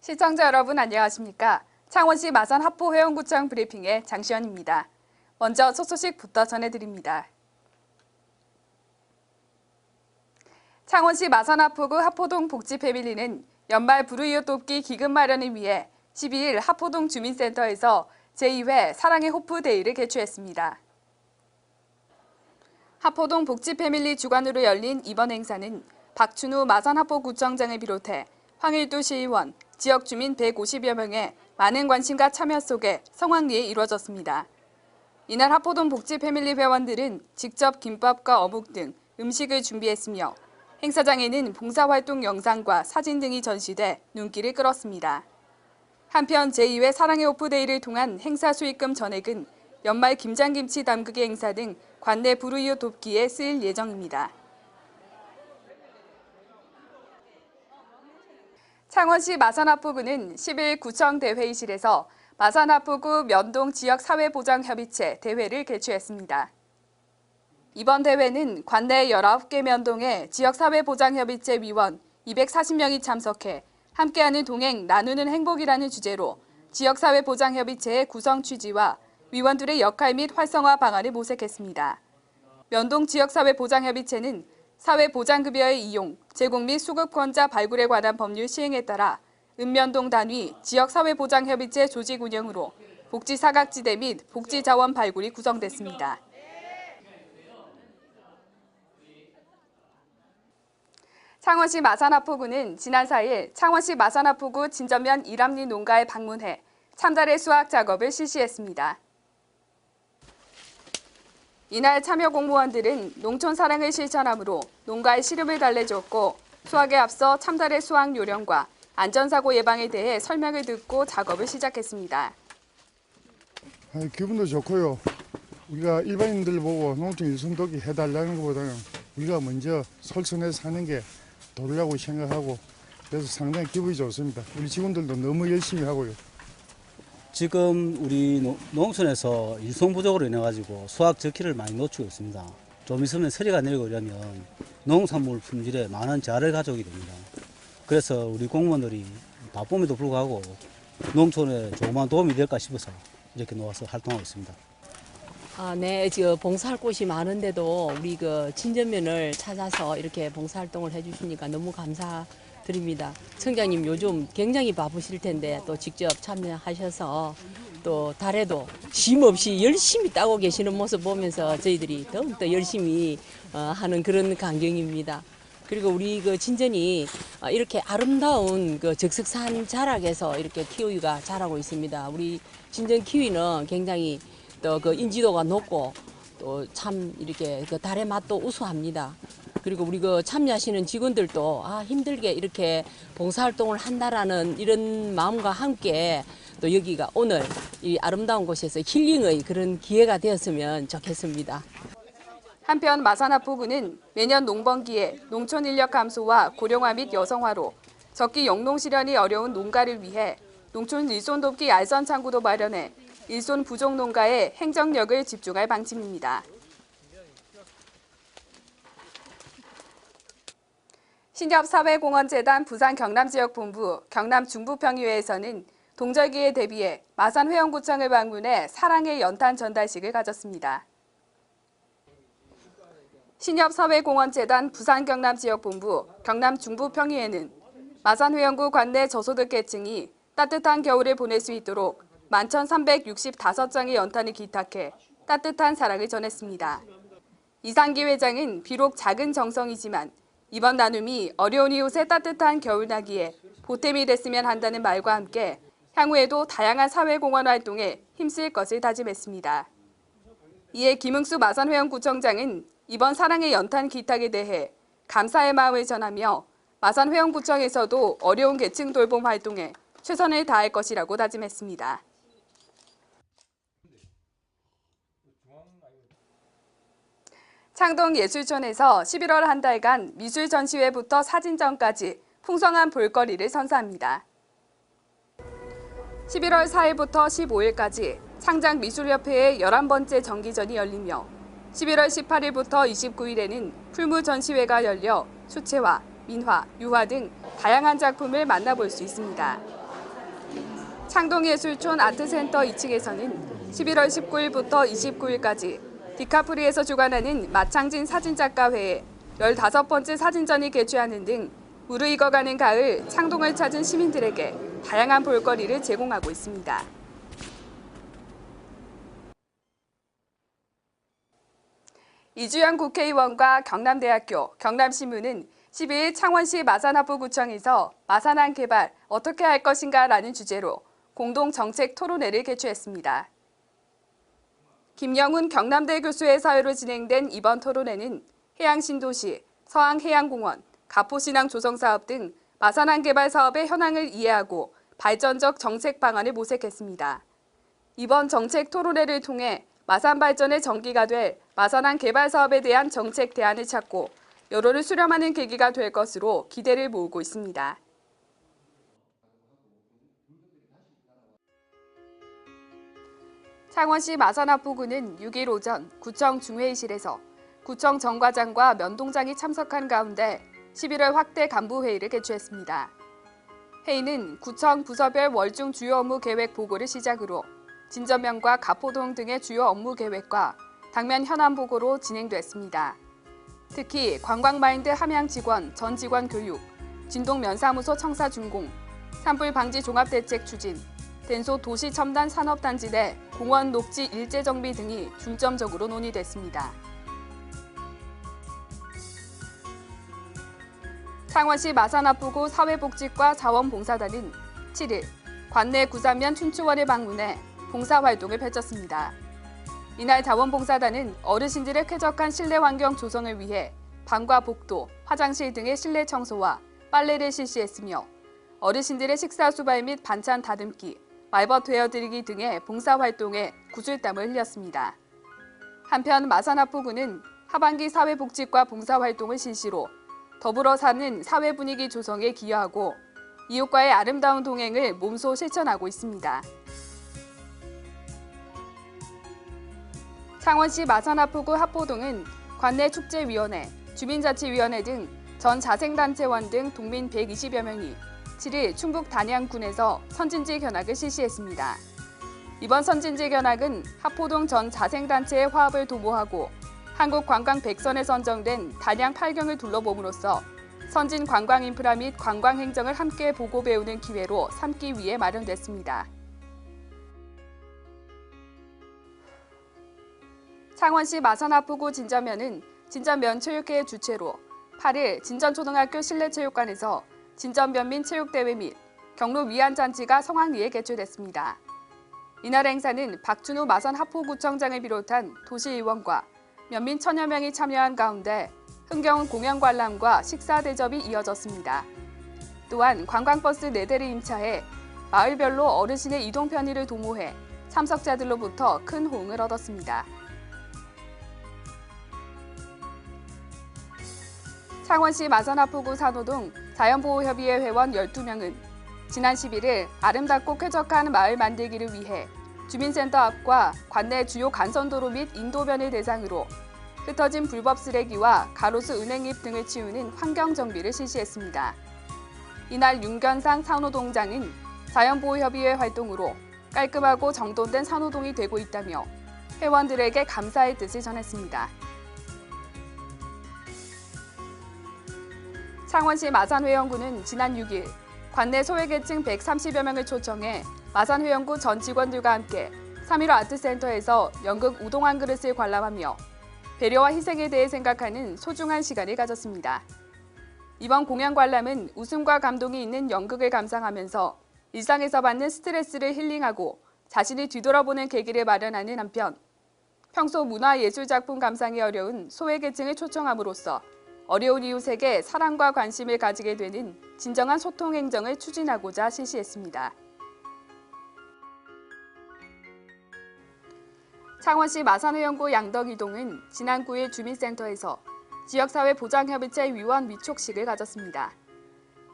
시청자 여러분 안녕하십니까? 창원시 마산 하포회원구청 브리핑의 장시연입니다. 먼저 첫 소식부터 전해드립니다. 창원시 마산 하포구 하포동 복지패밀리는 연말 불우이웃 돕기 기금 마련을 위해 12일 하포동 주민센터에서 제2회 사랑의 호프 데이를 개최했습니다. 하포동 복지패밀리 주관으로 열린 이번 행사는 박춘우 마산 하포구청장을 비롯해 황일두 시의원, 지역 주민 150여 명의 많은 관심과 참여 속에 성황리에 이루어졌습니다. 이날 하포동 복지 패밀리 회원들은 직접 김밥과 어묵 등 음식을 준비했으며 행사장에는 봉사활동 영상과 사진 등이 전시돼 눈길을 끌었습니다. 한편 제2회 사랑의 오프데이를 통한 행사 수익금 전액은 연말 김장김치 담그기 행사 등 관내 불우이웃 돕기에 쓰일 예정입니다. 창원시 마산하포구는 10일 구청 대회의실에서 마산하포구 면동 지역사회보장협의체 대회를 개최했습니다. 이번 대회는 관내 19개 면동의 지역사회보장협의체 위원 240명이 참석해 함께하는 동행 나누는 행복이라는 주제로 지역사회보장협의체의 구성 취지와 위원들의 역할 및 활성화 방안을 모색했습니다. 면동 지역사회보장협의체는 사회보장급여의 이용, 제공 및 수급권자 발굴에 관한 법률 시행에 따라 읍면동 단위 지역사회보장협의체 조직 운영으로 복지사각지대 및 복지자원 발굴이 구성됐습니다. 창원시 마산하포구는 지난 4일 창원시 마산하포구 진전면 이람리 농가에 방문해 참다래 수확 작업을 실시했습니다. 이날 참여 공무원들은 농촌 사랑을 실천함으로 농가의 시름을 달래줬고 수확에 앞서 참다래 수확 요령과 안전사고 예방에 대해 설명을 듣고 작업을 시작했습니다. 기분도 좋고요. 우리가 일반인들 보고 농촌 일손돕기 해달라는 것보다는 우리가 먼저 솔선해서 사는 게 도리라고 생각하고 그래서 상당히 기분이 좋습니다. 우리 직원들도 너무 열심히 하고요. 지금 우리 농촌에서 일손 부족으로 인해 가지고 수확 적기를 많이 놓치고 있습니다. 좀 있으면 서리가 내려오려면 농산물 품질에 많은 저하를 가져오게 됩니다. 그래서 우리 공무원들이 바쁨에도 불구하고 농촌에 조그마한 도움이 될까 싶어서 이렇게 나와서 활동하고 있습니다. 네, 지금 봉사할 곳이 많은데도 우리 친전면을 찾아서 이렇게 봉사활동을 해주시니까 너무 감사드립니다. 청장님 요즘 굉장히 바쁘실 텐데 또 직접 참여하셔서 또 달에도 쉼 없이 열심히 따고 계시는 모습 보면서 저희들이 더욱더 열심히 하는 그런 광경입니다. 그리고 우리 진전이 이렇게 아름다운 적석산 자락에서 이렇게 키위가 자라고 있습니다. 우리 진전 키위는 굉장히 또 인지도가 높고 또 참 이렇게 달의 맛도 우수합니다. 그리고 우리 참여하시는 직원들도 힘들게 이렇게 봉사활동을 한다라는 이런 마음과 함께 또 여기가 오늘 이 아름다운 곳에서 힐링의 그런 기회가 되었으면 좋겠습니다. 한편 마산하포구는 매년 농번기에 농촌 인력 감소와 고령화 및 여성화로 적기 영농 실현이 어려운 농가를 위해 농촌 일손 돕기 알선 창구도 마련해 일손 부족 농가에 행정력을 집중할 방침입니다. 신협사회공헌재단 부산 경남지역본부 경남중부평의회에서는 동절기에 대비해 마산회원구청을 방문해 사랑의 연탄 전달식을 가졌습니다. 신협사회공헌재단 부산 경남지역본부 경남중부평의회는 마산회원구 관내 저소득계층이 따뜻한 겨울을 보낼 수 있도록 11,365장의 연탄을 기탁해 따뜻한 사랑을 전했습니다. 이상기 회장은 비록 작은 정성이지만 이번 나눔이 어려운 이웃의 따뜻한 겨울나기에 보탬이 됐으면 한다는 말과 함께 향후에도 다양한 사회공헌 활동에 힘쓸 것을 다짐했습니다. 이에 김흥수 마산회원구청장은 이번 사랑의 연탄 기탁에 대해 감사의 마음을 전하며 마산회원구청에서도 어려운 계층 돌봄 활동에 최선을 다할 것이라고 다짐했습니다. 창동 예술촌에서 11월 한 달간 미술 전시회부터 사진전까지 풍성한 볼거리를 선사합니다. 11월 4일부터 15일까지 창작미술협회의 11번째 정기전이 열리며 11월 18일부터 29일에는 풀무 전시회가 열려 수채화, 민화, 유화 등 다양한 작품을 만나볼 수 있습니다. 창동예술촌 아트센터 2층에서는 11월 19일부터 29일까지 디카프리에서 주관하는 마창진 사진작가회에 15번째 사진전이 개최하는 등 무르익어가는 가을 창동을 찾은 시민들에게 다양한 볼거리를 제공하고 있습니다. 이주영 국회의원과 경남대학교, 경남신문은 12일 창원시 마산합부구청에서 마산항 개발 어떻게 할 것인가라는 주제로 공동 정책 토론회를 개최했습니다. 김영훈 경남대 교수의 사회로 진행된 이번 토론회는 해양신도시, 서항해양공원, 가포신항 조성사업 등 마산항 개발 사업의 현황을 이해하고 발전적 정책 방안을 모색했습니다. 이번 정책 토론회를 통해 마산 발전의 전기가 될 마산항 개발 사업에 대한 정책 대안을 찾고 여론을 수렴하는 계기가 될 것으로 기대를 모으고 있습니다. 창원시 마산합부구는 6일 오전 구청 중회의실에서 구청 정과장과 면동장이 참석한 가운데 11월 확대 간부회의를 개최했습니다. 회의는 구청 부서별 월중 주요 업무 계획 보고를 시작으로 진전면과 가포동 등의 주요 업무 계획과 당면 현안 보고로 진행됐습니다. 특히 관광마인드 함양 직원, 전 직원 교육, 진동 면사무소 청사 준공, 산불 방지 종합대책 추진, 댄소 도시첨단 산업단지 내 공원 녹지 일제 정비 등이 중점적으로 논의됐습니다. 창원시 마산합부구 사회복지과 자원봉사단은 7일 관내 구산면 춘추원을 방문해 봉사활동을 펼쳤습니다. 이날 자원봉사단은 어르신들의 쾌적한 실내 환경 조성을 위해 방과 복도, 화장실 등의 실내 청소와 빨래를 실시했으며 어르신들의 식사 수발 및 반찬 다듬기, 말벗 되어드리기 등의 봉사활동에 구슬땀을 흘렸습니다. 한편 마산합부구는 하반기 사회복지과 봉사활동을 실시로 더불어 사는 사회 분위기 조성에 기여하고 이웃과의 아름다운 동행을 몸소 실천하고 있습니다. 창원시 마산합부구 합포동은 관내 축제위원회, 주민자치위원회 등 전 자생단체원 등 동민 120여 명이 7일 충북 단양군에서 선진지 견학을 실시했습니다. 이번 선진지 견학은 합포동 전 자생단체의 화합을 도모하고 한국관광100선에 선정된 단양 8경을 둘러봄으로써 선진 관광 인프라 및 관광 행정을 함께 보고 배우는 기회로 삼기 위해 마련됐습니다. 창원시 마산합부구 진전면은 진전면체육회의 주최로 8일 진전초등학교 실내체육관에서 진전면민 체육대회 및 경로 위안잔치가 성황리에 개최됐습니다. 이날 행사는 박준우 마산합포구청장을 비롯한 도시의원과 면민 1000여 명이 참여한 가운데 흥겨운 공연 관람과 식사 대접이 이어졌습니다. 또한 관광버스 4대를 임차해 마을별로 어르신의 이동 편의를 도모해 참석자들로부터 큰 호응을 얻었습니다. 창원시 마산합부구 산호동 자연보호협의회 회원 12명은 지난 11일 아름답고 쾌적한 마을 만들기를 위해 주민센터 앞과 관내 주요 간선도로 및 인도변을 대상으로 흩어진 불법 쓰레기와 가로수 은행잎 등을 치우는 환경정비를 실시했습니다. 이날 윤견상 산호동장은 자연보호협의회 활동으로 깔끔하고 정돈된 산호동이 되고 있다며 회원들에게 감사의 뜻을 전했습니다. 창원시 마산회원구는 지난 6일 관내 소외계층 130여 명을 초청해 마산회원구 전 직원들과 함께 3.15 아트센터에서 연극 우동 한 그릇을 관람하며 배려와 희생에 대해 생각하는 소중한 시간을 가졌습니다. 이번 공연 관람은 웃음과 감동이 있는 연극을 감상하면서 일상에서 받는 스트레스를 힐링하고 자신을 뒤돌아보는 계기를 마련하는 한편 평소 문화예술작품 감상이 어려운 소외계층을 초청함으로써 어려운 이웃에게 사랑과 관심을 가지게 되는 진정한 소통 행정을 추진하고자 실시했습니다. 창원시 마산회원구 양덕이동은 지난 9일 주민센터에서 지역사회 보장협의체 위원 위촉식을 가졌습니다.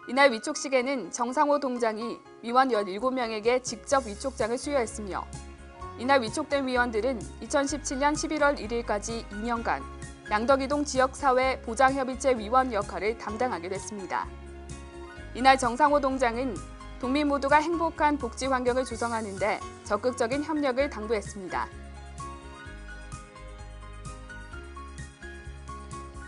이날 위촉식에는 정상호 동장이 위원 17명에게 직접 위촉장을 수여했으며 이날 위촉된 위원들은 2017년 11월 1일까지 2년간 양덕이동 지역사회 보장협의체 위원 역할을 담당하게 됐습니다. 이날 정상호 동장은 국민 모두가 행복한 복지 환경을 조성하는 데 적극적인 협력을 당부했습니다.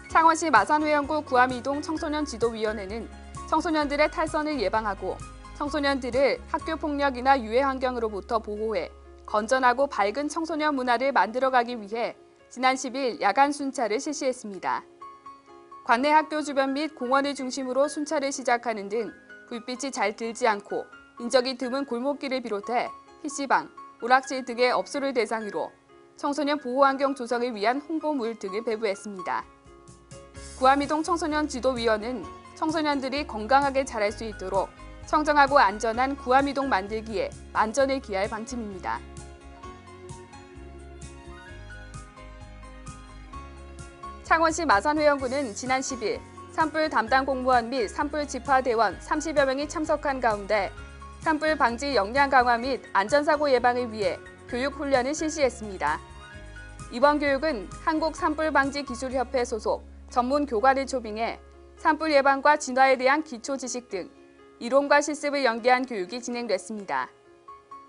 창원시 마산회원구 구암이동 청소년 지도위원회는 청소년들의 탈선을 예방하고 청소년들을 학교폭력이나 유해 환경으로부터 보호해 건전하고 밝은 청소년 문화를 만들어가기 위해 지난 10일 야간 순찰을 실시했습니다. 관내 학교 주변 및 공원을 중심으로 순찰을 시작하는 등 불빛이 잘 들지 않고 인적이 드문 골목길을 비롯해 PC방, 오락실 등의 업소를 대상으로 청소년 보호환경 조성을 위한 홍보물 등을 배부했습니다. 구암이동 청소년 지도위원은 청소년들이 건강하게 자랄 수 있도록 청정하고 안전한 구암이동 만들기에 만전을 기할 방침입니다. 창원시 마산회원구는 지난 10일 산불 담당 공무원 및 산불 집화대원 30여 명이 참석한 가운데 산불 방지 역량 강화 및 안전사고 예방을 위해 교육 훈련을 실시했습니다. 이번 교육은 한국산불방지기술협회 소속 전문 교관을 초빙해 산불 예방과 진화에 대한 기초 지식 등 이론과 실습을 연계한 교육이 진행됐습니다.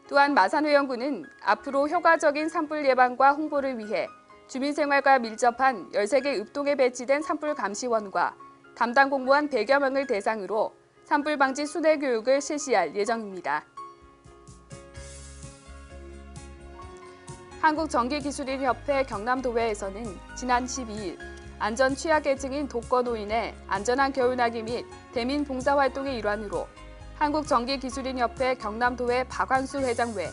또한 마산회원구는 앞으로 효과적인 산불 예방과 홍보를 위해 주민생활과 밀접한 13개 읍동에 배치된 산불 감시원과 담당 공무원 100여 명을 대상으로 산불 방지 순회 교육을 실시할 예정입니다. 한국전기기술인협회 경남도회에서는 지난 12일 안전 취약계층인 독거노인의 안전한 겨울나기 및 대민 봉사활동의 일환으로 한국전기기술인협회 경남도회 박완수 회장 외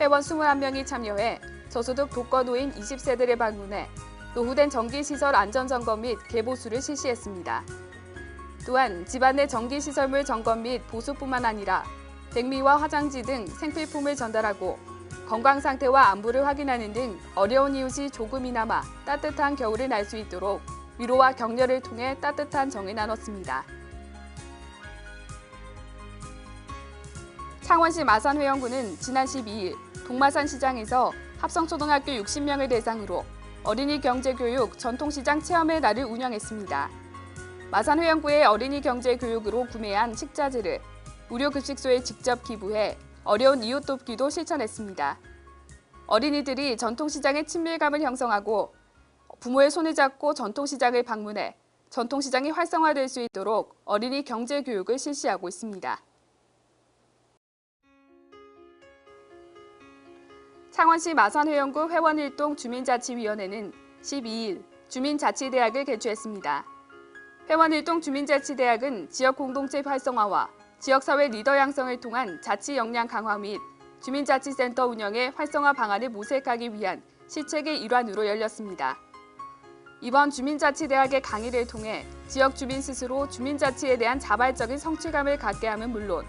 회원 21명이 참여해 저소득 독거노인 20세대를 방문해 노후된 전기시설 안전점검 및 개보수를 실시했습니다. 또한 집안 내 전기시설물 점검 및 보수뿐만 아니라 백미와 화장지 등 생필품을 전달하고 건강 상태와 안부를 확인하는 등 어려운 이웃이 조금이나마 따뜻한 겨울을 날 수 있도록 위로와 격려를 통해 따뜻한 정을 나눴습니다. 창원시 마산회원구는 지난 12일 동마산시장에서 합성초등학교 60명을 대상으로 어린이 경제교육 전통시장 체험의 날을 운영했습니다. 마산회원구의 어린이 경제교육으로 구매한 식자재를 무료급식소에 직접 기부해 어려운 이웃 돕기도 실천했습니다. 어린이들이 전통시장의 친밀감을 형성하고 부모의 손을 잡고 전통시장을 방문해 전통시장이 활성화될 수 있도록 어린이 경제교육을 실시하고 있습니다. 창원시 마산회원구 회원일동 주민자치위원회는 12일 주민자치대학을 개최했습니다. 회원일동 주민자치대학은 지역 공동체 활성화와 지역사회 리더 양성을 통한 자치 역량 강화 및 주민자치센터 운영의 활성화 방안을 모색하기 위한 시책의 일환으로 열렸습니다. 이번 주민자치대학의 강의를 통해 지역 주민 스스로 주민자치에 대한 자발적인 성취감을 갖게 함은 물론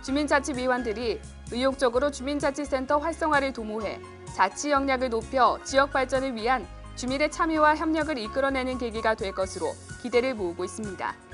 주민자치위원들이 의욕적으로 주민자치센터 활성화를 도모해 자치 역량을 높여 지역 발전을 위한 주민의 참여와 협력을 이끌어내는 계기가 될 것으로 기대를 모으고 있습니다.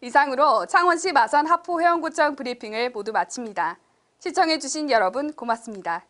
이상으로 창원시 마산 하포해운구청 브리핑을 모두 마칩니다. 시청해주신 여러분 고맙습니다.